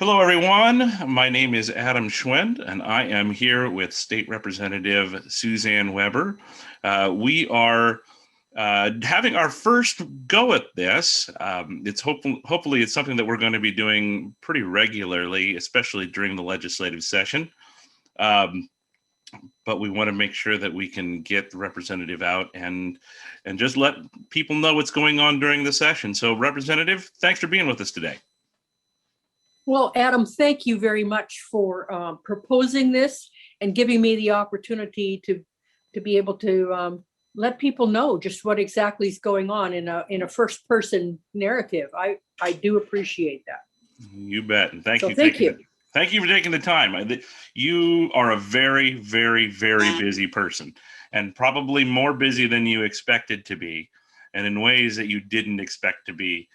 Hello, everyone. My name is Adam Schwend, and I am here with State Representative Suzanne Weber. We are having our first go at this. Hopefully it's something that we're going to be doing pretty regularly, especially during the legislative session. But we want to make sure that we can get the representative out and just let people know what's going on during the session. So, Representative, thanks for being with us today. Well, Adam, thank you very much for proposing this and giving me the opportunity to be able to let people know just what exactly is going on in a first person narrative. I do appreciate that. You bet. And thank you. Thank you. Thank you for taking the time. You are a very, very, very busy person, and probably more busy than you expected to be, and in ways that you didn't expect to be.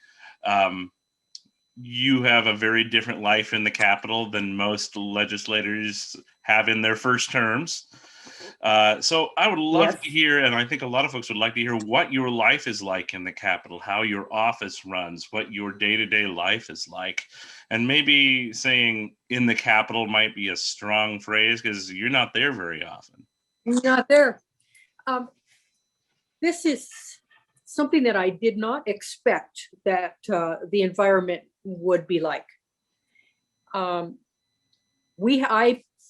You have a very different life in the Capitol than most legislators have in their first terms. So I would love to hear, and I think a lot of folks would like to hear, what your life is like in the Capitol, how your office runs, what your day-to-day life is like. And maybe saying in the Capitol might be a strong phrase because you're not there very often. You're not there. This is something that I did not expect that the environment would be like. I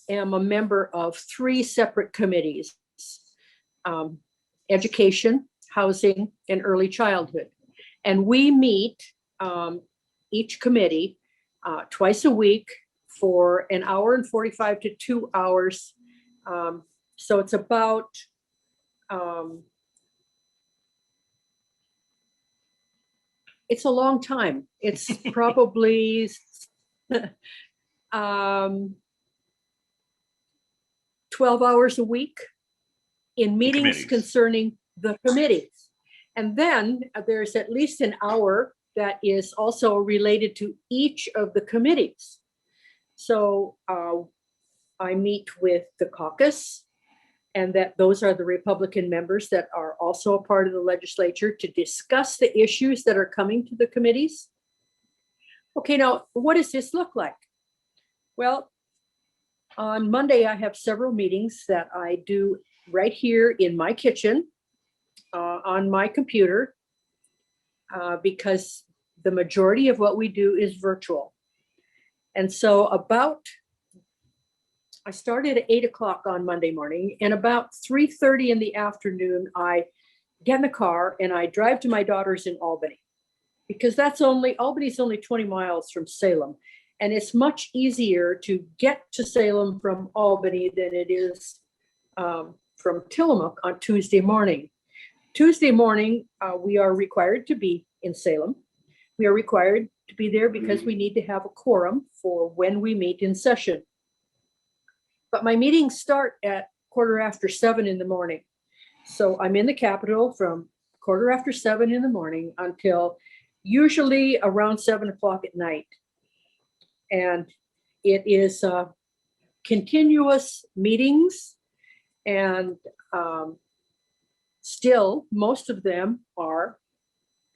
am a member of 3 separate committees: education, housing, and early childhood. And we meet each committee twice a week for an hour and 45 to 2 hours. So it's about it's a long time. It's probably 12 hours a week in meetings concerning the committees. And then there's at least an hour that is also related to each of the committees. So I meet with the caucus, and that those are the Republican members that are also a part of the legislature to discuss the issues that are coming to the committees. Okay, now what does this look like? Well, on Monday, I have several meetings that I do right here in my kitchen on my computer because the majority of what we do is virtual. And so I started at 8 o'clock on Monday morning, and about 3:30 in the afternoon, I get in the car and I drive to my daughter's in Albany, because Albany's only 20 miles from Salem. And it's much easier to get to Salem from Albany than it is from Tillamook on Tuesday morning. Tuesday morning, we are required to be in Salem. We are required to be there because we need to have a quorum for when we meet in session. But my meetings start at 7:15 in the morning. So I'm in the Capitol from 7:15 in the morning until usually around 7 o'clock at night. And it is continuous meetings, and still most of them are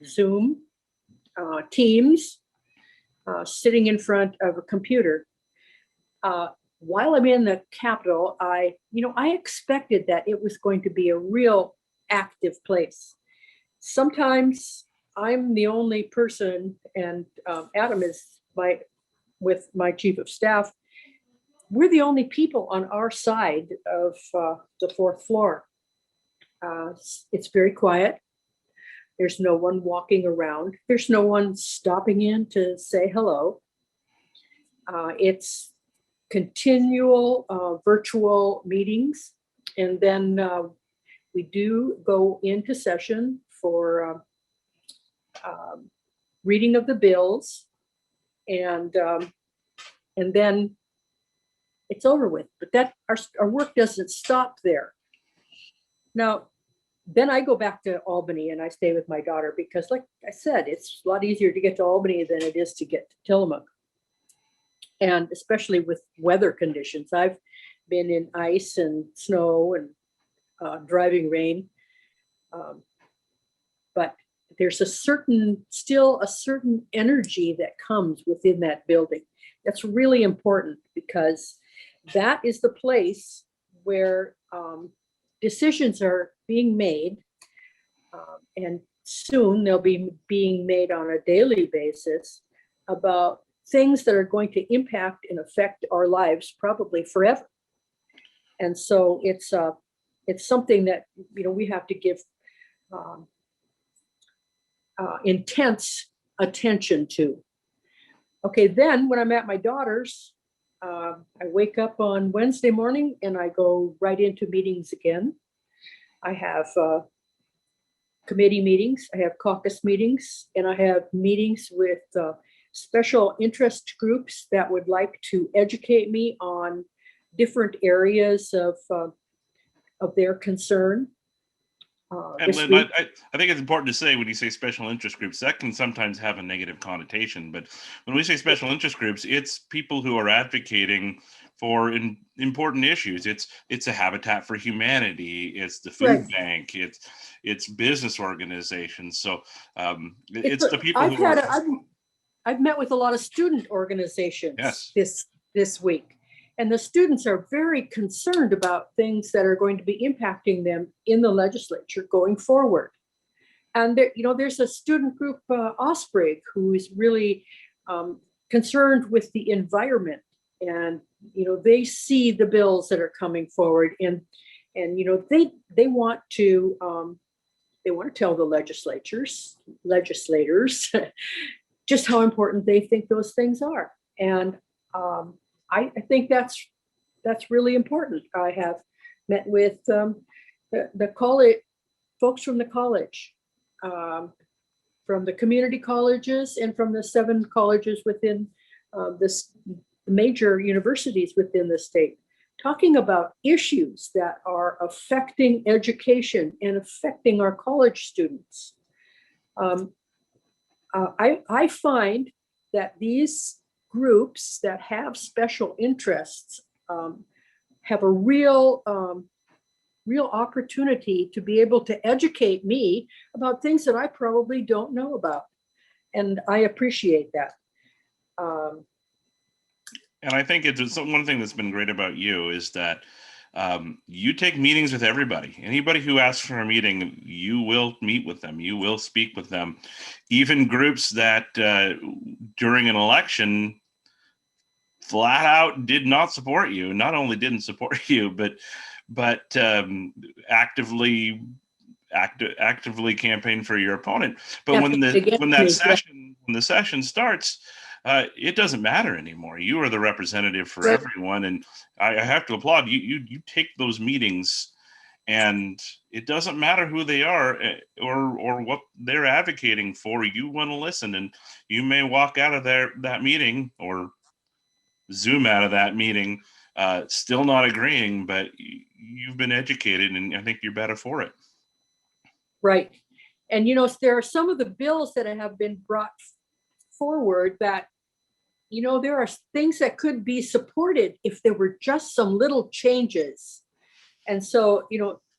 Zoom, Teams, sitting in front of a computer. While I'm in the Capitol, I expected that it was going to be a real active place. Sometimes I'm the only person, and Adam is with my chief of staff. We're the only people on our side of the 4th floor. It's very quiet. There's no one walking around. There's no one stopping in to say hello. It's continual virtual meetings, and then we do go into session for reading of the bills, and then it's over with. But that our work doesn't stop there. Now, then I go back to Albany and I stay with my daughter because, like I said, it's a lot easier to get to Albany than it is to get to Tillamook. And especially with weather conditions. I've been in ice and snow and driving rain. But there's still a certain energy that comes within that building. That's really important, because that is the place where decisions are being made, and soon they'll be being made on a daily basis about things that are going to impact and affect our lives probably forever. And so it's something that, we have to give intense attention to. Okay, then when I'm at my daughter's, I wake up on Wednesday morning and I go right into meetings again. I have committee meetings, I have caucus meetings, and I have meetings with special interest groups that would like to educate me on different areas of their concern. And Lynn, I think it's important to say, when you say special interest groups, that can sometimes have a negative connotation. But when we say special interest groups, it's people who are advocating for important issues. It's a Habitat for Humanity, it's the food bank, it's business organizations. So it's the people I've met with a lot of student organizations this week. And the students are very concerned about things that are going to be impacting them in the legislature going forward. And there's a student group, Osprey, who is really concerned with the environment. And they see the bills that are coming forward, and they want to tell the legislators just how important they think those things are. And I think that's really important. I have met with the college folks from the college, from the community colleges, and from the 7 colleges within this major universities within the state, talking about issues that are affecting education and affecting our college students. I find that these groups that have special interests have a real opportunity to be able to educate me about things that I probably don't know about. And I appreciate that. And I think it's one thing that's been great about you is that you take meetings with everybody. Anybody who asks for a meeting, you will meet with them. You will speak with them. Even groups that during an election flat out did not support you. Not only didn't support you, but actively campaign for your opponent. But when the session starts, it doesn't matter anymore. You are the representative for everyone, and I have to applaud you. You take those meetings, and it doesn't matter who they are or what they're advocating for. You want to listen, and you may walk out of that meeting or Zoom out of that meeting, still not agreeing, but you've been educated, and I think you're better for it. Right. And, there are some of the bills that have been brought forward that, there are things that could be supported if there were just some little changes. And so,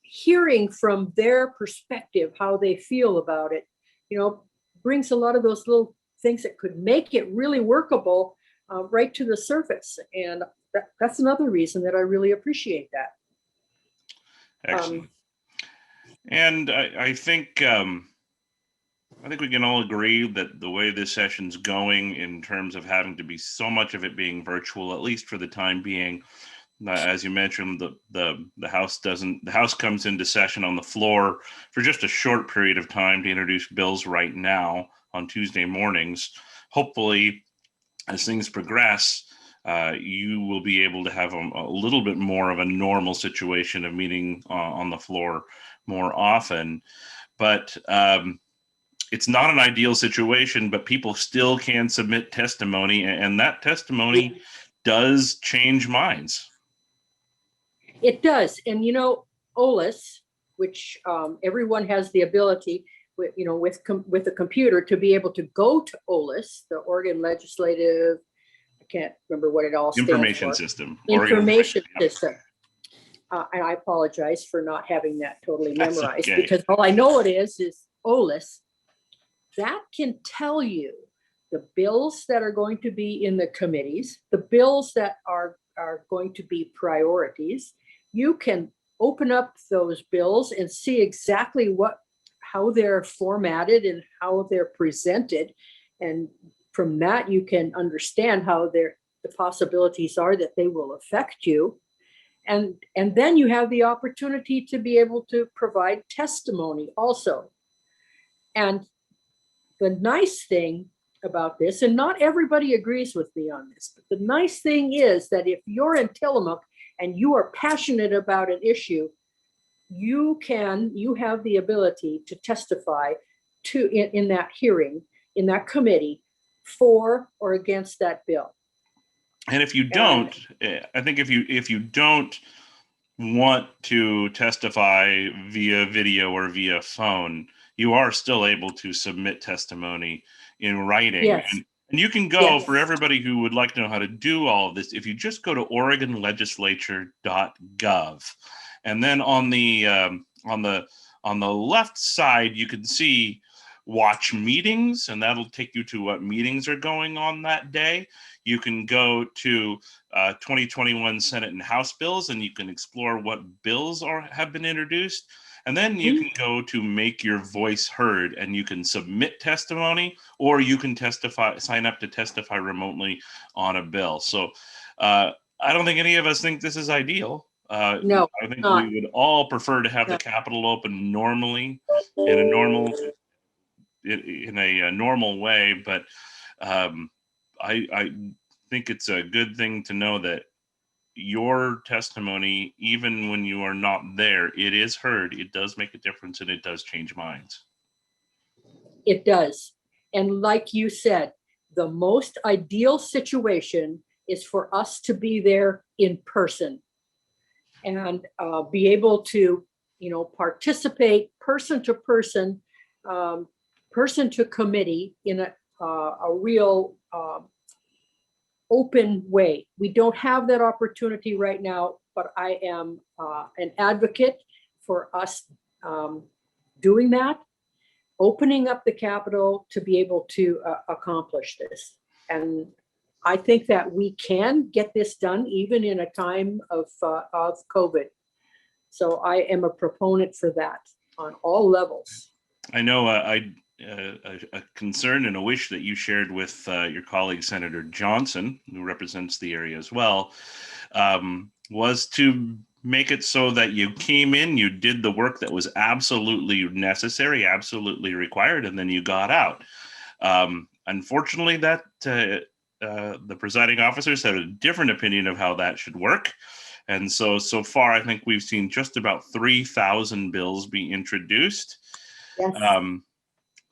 hearing from their perspective, how they feel about it, brings a lot of those little things that could make it really workable right to the surface. And that's another reason that I really appreciate that. Excellent. And I think we can all agree that the way this session's going, in terms of having to be so much of it being virtual, at least for the time being, as you mentioned, the House comes into session on the floor for just a short period of time to introduce bills right now on Tuesday mornings. Hopefully, as things progress, you will be able to have a little bit more of a normal situation of meeting on the floor more often. But it's not an ideal situation, but people still can submit testimony, and that testimony does change minds. It does. And, OLIS, which everyone has the ability with a computer to be able to go to OLIS, the Oregon Legislative, I can't remember what it all stands for. Information system. And I apologize for not having that totally memorized, because all I know it is OLIS. that can tell you the bills that are going to be in the committees, the bills that are going to be priorities. You can open up those bills and see exactly how they're formatted and how they're presented. And from that, you can understand how the possibilities are that they will affect you. And then you have the opportunity to be able to provide testimony also. And the nice thing about this, and not everybody agrees with me on this, but the nice thing is that if you're in Tillamook and you are passionate about an issue, you have the ability to testify in that hearing, in that committee, for or against that bill. And if you don't, I think if you don't want to testify via video or via phone, you are still able to submit testimony in writing. Yes. And you can go, for everybody who would like to know how to do all of this, if you just go to OregonLegislature.gov, and then on the left side, you can see watch meetings, and that'll take you to what meetings are going on that day. You can go to 2021 Senate and House bills, and you can explore what bills have been introduced. And then you can go to make your voice heard, and you can submit testimony, or you can sign up to testify remotely on a bill. So I don't think any of us think this is ideal. No, I think we would all prefer to have the Capitol open normally in a normal way, but I think it's a good thing to know that your testimony, even when you are not there, it is heard. It does make a difference, and it does change minds. It does. And like you said, the most ideal situation is for us to be there in person and be able to, participate person to person, person to committee in a real open way. We don't have that opportunity right now, but I am an advocate for us doing that, opening up the Capitol to be able to accomplish this. And I think that we can get this done even in a time of COVID. So I am a proponent for that on all levels. I know a concern and a wish that you shared with your colleague, Senator Johnson, who represents the area as well, was to make it so that you came in, you did the work that was absolutely necessary, absolutely required, and then you got out. Unfortunately, that the presiding officers had a different opinion of how that should work. And so far, I think we've seen just about 3,000 bills be introduced. Yes.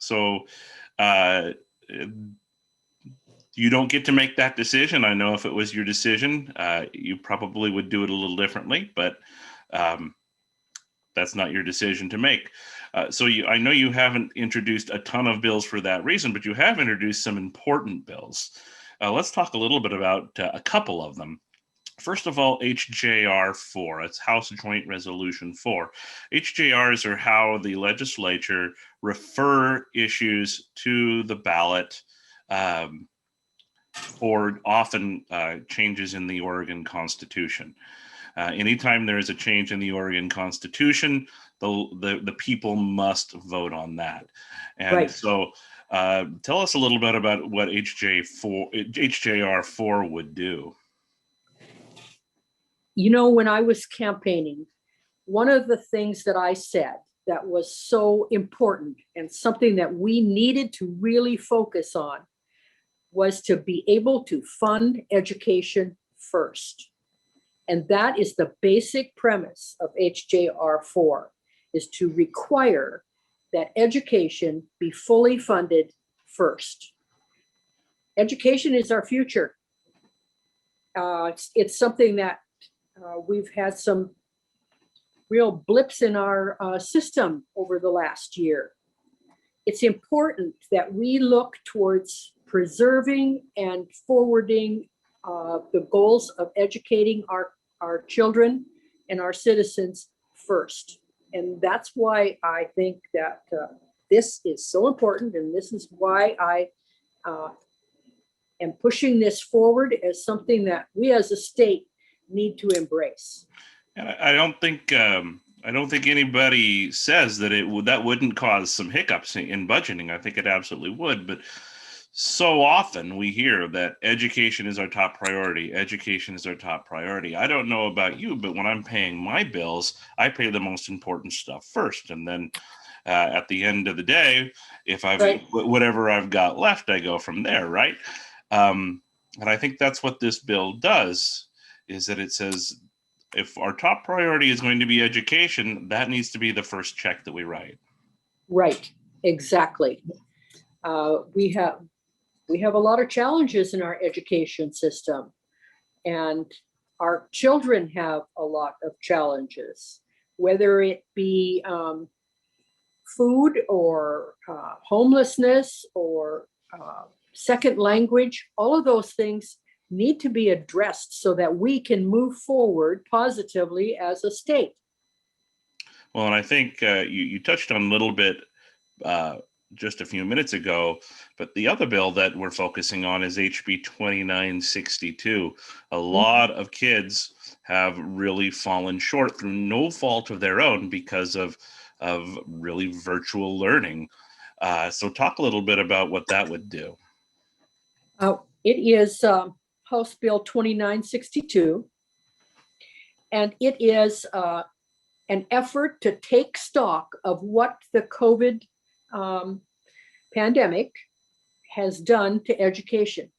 So you don't get to make that decision. I know if it was your decision, you probably would do it a little differently, but that's not your decision to make. So I know you haven't introduced a ton of bills for that reason, but you have introduced some important bills. Let's talk a little bit about a couple of them. First of all, HJR 4, it's House Joint Resolution 4. HJRs are how the legislature refer issues to the ballot for often changes in the Oregon Constitution. Anytime there is a change in the Oregon Constitution, the people must vote on that. And right. So tell us a little bit about what HJR 4 would do. When I was campaigning, one of the things that I said that was so important and something that we needed to really focus on was to be able to fund education first. And that is the basic premise of HJR 4, is to require that education be fully funded first. Education is our future. It's something that we've had some real blips in our system over the last year. It's important that we look towards preserving and forwarding the goals of educating our children and our citizens first. And that's why I think that this is so important, and this is why I am pushing this forward as something that we as a state need to embrace. And I don't think anybody says that that wouldn't cause some hiccups in budgeting. I think it absolutely would, but so often we hear that education is our top priority. Education is our top priority. I don't know about you, but when I'm paying my bills, I pay the most important stuff first, and then at the end of the day, if whatever I've got left, I go from there, right? And I think that's what this bill does, is that it says if our top priority is going to be education, that needs to be the first check that we write. Right, exactly. We have a lot of challenges in our education system, and our children have a lot of challenges, whether it be food or homelessness or second language. All of those things need to be addressed so that we can move forward positively as a state. Well, and I think you touched on a little bit just a few minutes ago, but the other bill that we're focusing on is HB 2962. A lot of kids have really fallen short through no fault of their own because of really virtual learning. So talk a little bit about what that would do. It is House Bill 2962, and it is an effort to take stock of what the COVID pandemic has done to education.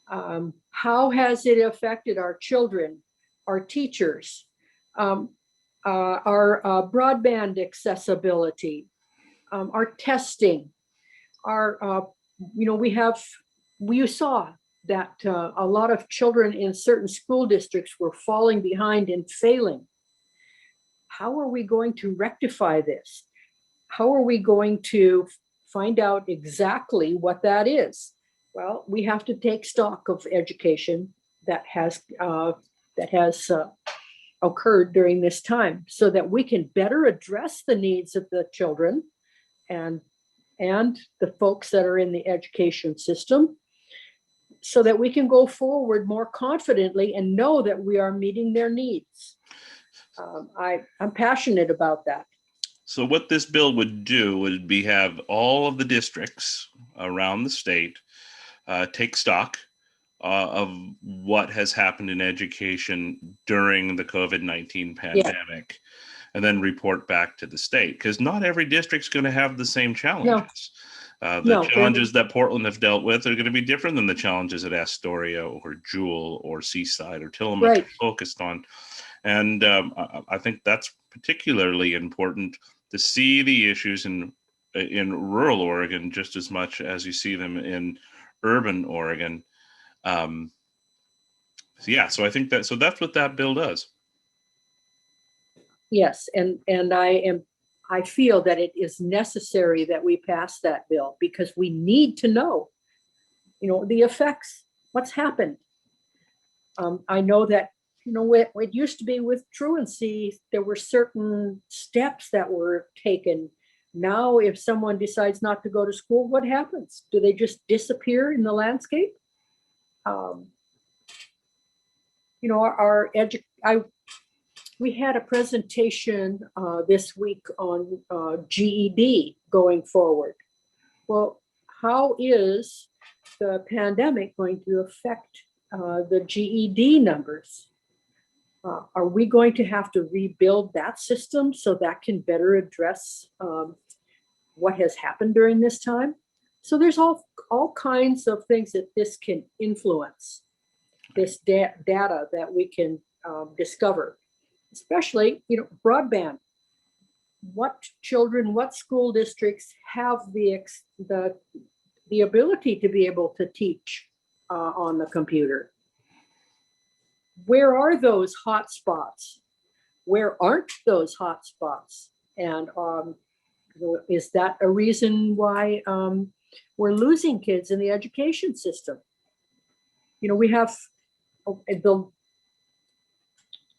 How has it affected our children, our teachers, our broadband accessibility, our testing, we saw that a lot of children in certain school districts were falling behind and failing. How are we going to rectify this? How are we going to find out exactly what that is? Well, we have to take stock of education that has occurred during this time so that we can better address the needs of the children and the folks that are in the education system, so that we can go forward more confidently and know that we are meeting their needs. I'm passionate about that. So what this bill would do would be have all of the districts around the state take stock of what has happened in education during the COVID-19 pandemic, and then report back to the state, because not every district's going to have the same challenges. Challenges that Portland have dealt with are going to be different than the challenges that Astoria or Jewel or Seaside or Tillamook are focused on. And I think that's particularly important to see the issues in rural Oregon just as much as you see them in urban Oregon. So I think that's what that bill does. Yes, and I feel that it is necessary that we pass that bill, because we need to know, the effects, what's happened. I know that, it used to be with truancy, there were certain steps that were taken. Now, if someone decides not to go to school, what happens? Do they just disappear in the landscape? We had a presentation this week on GED going forward. Well, how is the pandemic going to affect the GED numbers? Are we going to have to rebuild that system so that can better address what has happened during this time? So there's all kinds of things that this can influence, this data that we can discover. Especially, broadband. What children, what school districts have the ability to be able to teach on the computer? Where are those hot spots? Where aren't those hot spots? And is that a reason why we're losing kids in the education system? We have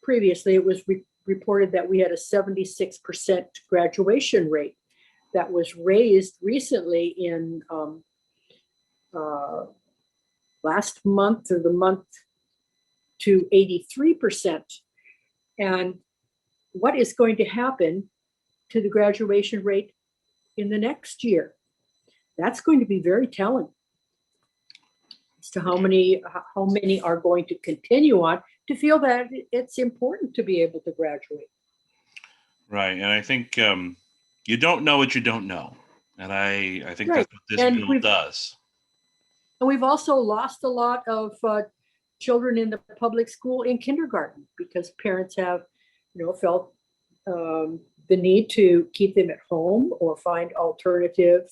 previously, it was reported that we had a 76% graduation rate. that was raised recently in last month or the month to 83%. And what is going to happen to the graduation rate in the next year? That's going to be very telling as to how many are going to continue on to feel that it's important to be able to graduate. Right. And I think you don't know what you don't know. And I think Right. that's what this And bill does. And we've also lost a lot of children in the public school in kindergarten because parents have, felt the need to keep them at home or find alternative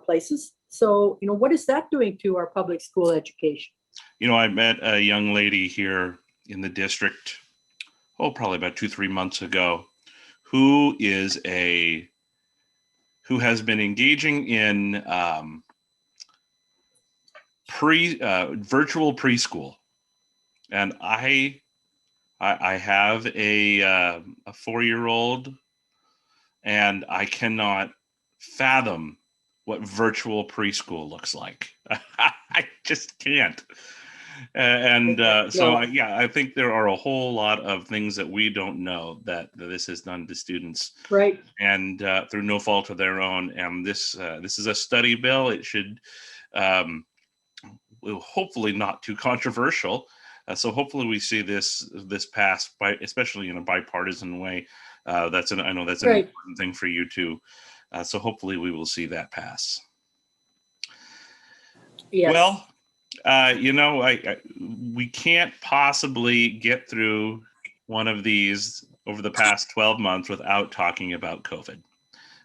places. So, what is that doing to our public school education? I met a young lady here in the district, probably about 2-3 months ago, who has been engaging in virtual preschool, and I have a 4-year-old, and I cannot fathom what virtual preschool looks like. I just can't. So I think there are a whole lot of things that we don't know that this has done to students, right? And through no fault of their own. And this is a study bill. It should hopefully not too controversial. So hopefully we see this pass especially in a bipartisan way. I know that's an important thing for you too. So hopefully we will see that pass. Yes. Well, we can't possibly get through one of these over the past 12 months without talking about COVID,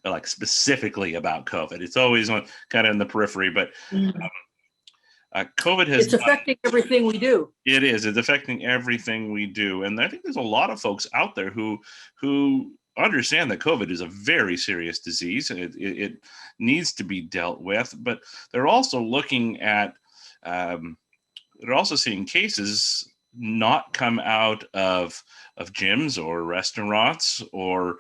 like specifically about COVID. It's always kind of in the periphery, but COVID has. It's affecting everything we do. It is. It's affecting everything we do, and I think there's a lot of folks out there who understand that COVID is a very serious disease, and it needs to be dealt with. But they're also looking at. They're also seeing cases not come out of gyms or restaurants or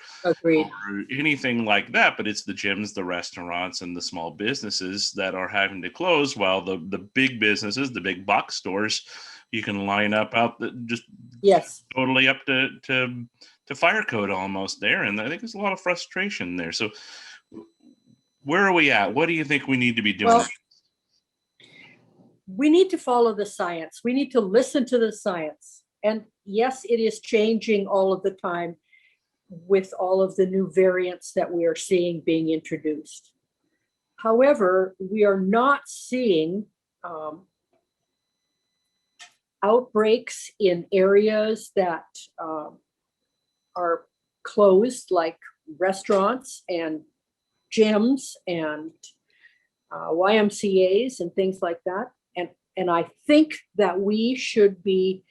anything like that, but it's the gyms, the restaurants, and the small businesses that are having to close, while the big businesses, the big box stores, you can line up out totally up to fire code almost there. And I think there's a lot of frustration there. So where are we at? What do you think we need to be doing? Well, we need to follow the science. We need to listen to the science. And yes, it is changing all of the time with all of the new variants that we are seeing being introduced. However, we are not seeing outbreaks in areas that are closed, like restaurants and gyms and YMCAs and things like that. And I think that we should be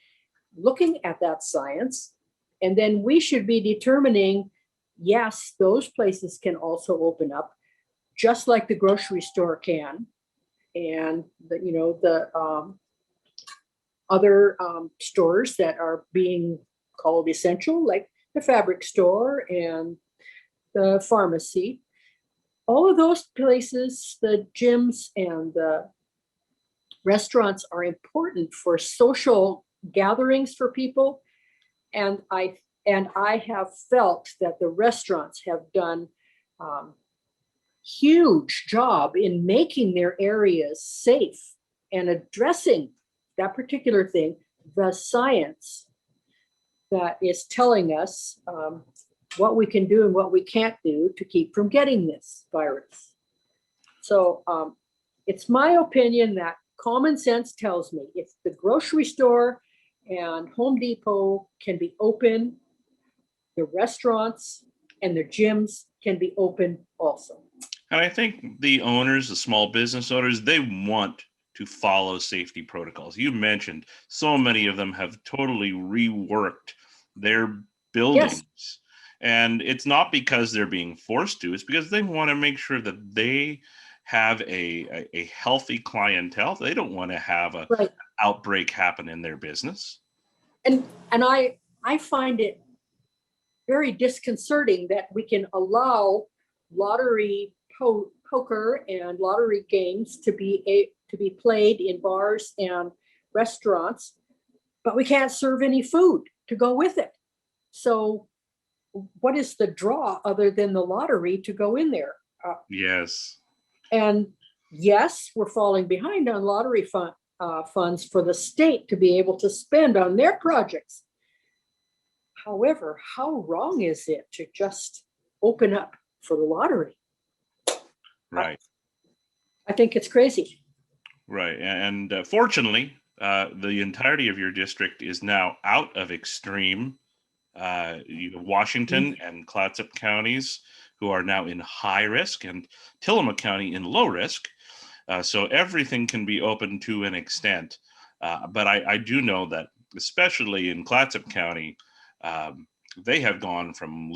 looking at that science, and then we should be determining, yes, those places can also open up, just like the grocery store can, and the other stores that are being called essential, like the fabric store and the pharmacy. All of those places, the gyms and the restaurants, are important for social gatherings for people. And I have felt that the restaurants have done huge job in making their areas safe and addressing that particular thing, the science that is telling us what we can do and what we can't do to keep from getting this virus. So it's my opinion that common sense tells me if the grocery store and Home Depot can be open, the restaurants and the gyms can be open also. And I think the owners, the small business owners, they want to follow safety protocols. You mentioned so many of them have totally reworked their buildings. Yes. And it's not because they're being forced to, it's because they want to make sure that they have a healthy clientele. They don't want to have an outbreak happen in their business. And I find it very disconcerting that we can allow lottery poker and lottery games to be played in bars and restaurants, but we can't serve any food to go with it. So what is the draw other than the lottery to go in there? Yes. And yes, we're falling behind on lottery funds for the state to be able to spend on their projects. However, how wrong is it to just open up for the lottery? Right. I think it's crazy. Right. And fortunately, the entirety of your district is now out of extreme. Washington and Clatsop counties who are now in high risk, and Tillamook County in low risk. So everything can be open to an extent. But I do know that, especially in Clatsop County, they have gone from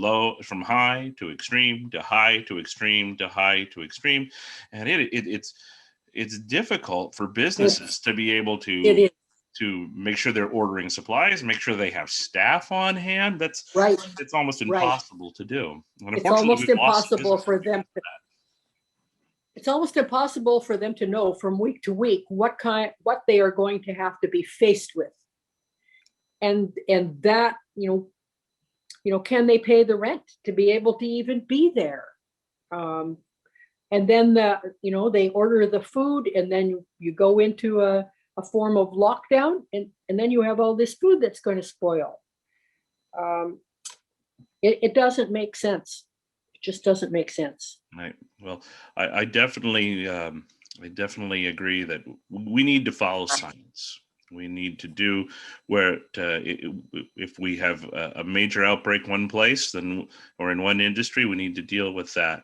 high to extreme to high to extreme to high to extreme, and it's difficult for businesses to be able to make sure they're ordering supplies, make sure they have staff on hand. That's right. It's almost impossible to do. And it's almost impossible for them. It's almost impossible for them to know from week to week what they are going to have to be faced with, and that can they pay the rent to be able to even be there? And then they order the food, and then you go into a form of lockdown, and then you have all this food that's going to spoil. It doesn't make sense. It just doesn't make sense. Right. Well, I definitely agree that we need to follow science. We need to do if we have a major outbreak one place, or in one industry, we need to deal with that.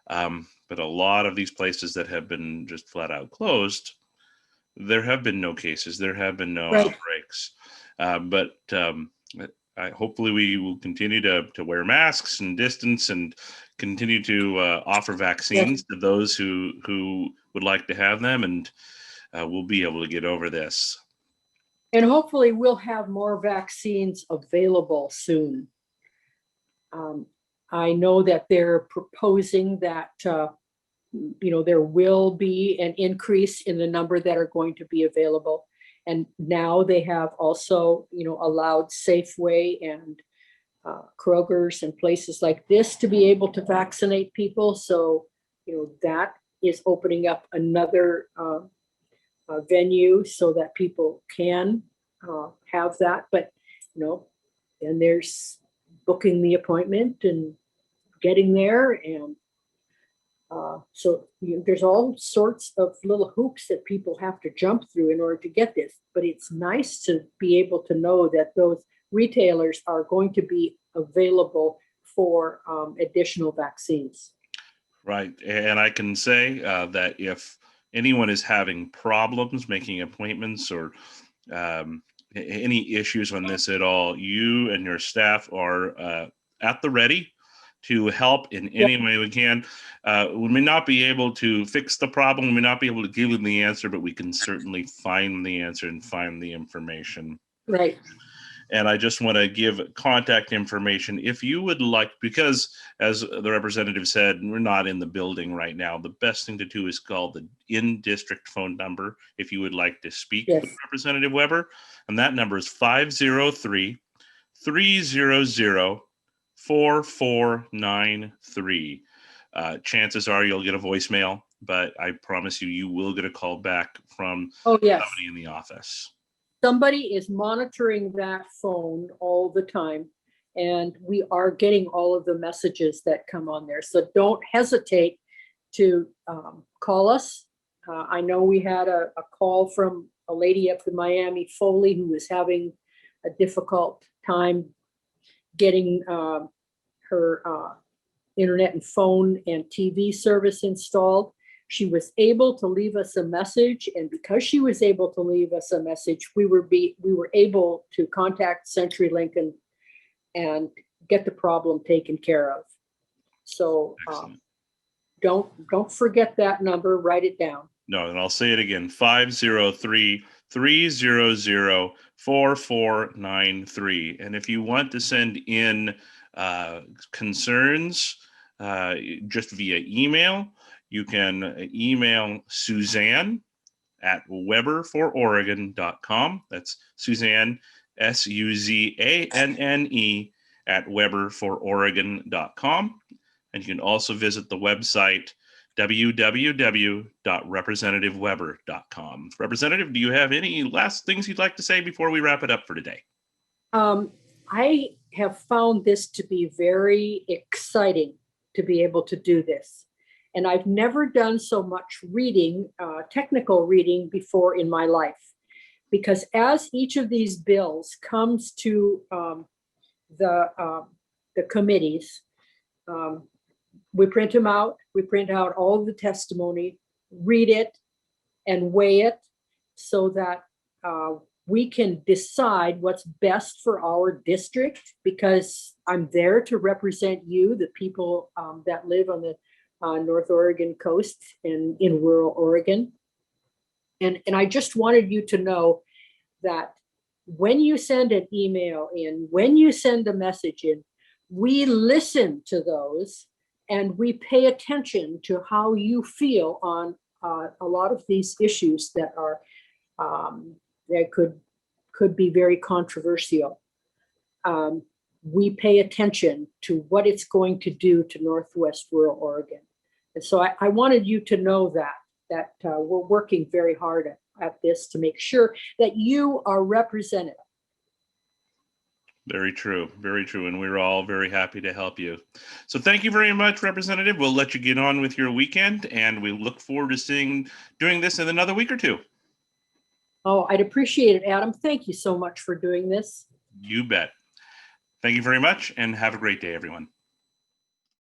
But a lot of these places that have been just flat out closed, there have been no cases, there have been no outbreaks. But hopefully we will continue to wear masks and distance and continue to offer vaccines to those who would like to have them, and we'll be able to get over this. And hopefully we'll have more vaccines available soon. I know that they're proposing that there will be an increase in the number that are going to be available. And now they have also, allowed Safeway and Kroger's and places like this to be able to vaccinate people. So, that is opening up another venue so that people can have that. But, and there's booking the appointment and getting there. And so there's all sorts of little hoops that people have to jump through in order to get this. But it's nice to be able to know that those retailers are going to be available for additional vaccines. Right. And I can say that if anyone is having problems making appointments or any issues on this at all, you and your staff are at the ready to help in any way we can. We may not be able to fix the problem, we may not be able to give them the answer, but we can certainly find the answer and find the information. Right. And I just want to give contact information if you would like, because as the representative said, we're not in the building right now. The best thing to do is call the in-district phone number if you would like to speak with Representative Weber. And that number is 503-300-4493. Chances are you'll get a voicemail, but I promise you will get a call back from somebody in the office. Somebody is monitoring that phone all the time, and we are getting all of the messages that come on there. So don't hesitate to call us. I know we had a call from a lady up in Miami, Foley, who was having a difficult time getting her internet and phone and TV service installed. She was able to leave us a message, and because she was able to leave us a message, we were able to contact CenturyLink and get the problem taken care of. So don't forget that number. Write it down. No, and I'll say it again: 503-300-4493. And if you want to send in concerns, just via email. You can email Suzanne at weberfororegon.com. That's Suzanne, Suzanne at weberfororegon.com. And you can also visit the website www.representativeweber.com. Representative, do you have any last things you'd like to say before we wrap it up for today? I have found this to be very exciting to be able to do this. And I've never done so much reading, technical reading before in my life, because as each of these bills comes to the committees, we print them out. We print out all of the testimony, read it, and weigh it so that we can decide what's best for our district, because I'm there to represent you, the people that live on the North Oregon coast and in rural Oregon. And I just wanted you to know that when you send an email in, when you send a message in, we listen to those and we pay attention to how you feel on a lot of these issues that are that could be very controversial. We pay attention to what it's going to do to Northwest rural Oregon. And so I wanted you to know that we're working very hard at this to make sure that you are represented. Very true. Very true. And we're all very happy to help you. So thank you very much, Representative. We'll let you get on with your weekend, and we look forward to doing this in another week or two. Oh, I'd appreciate it, Adam. Thank you so much for doing this. You bet. Thank you very much, and have a great day, everyone.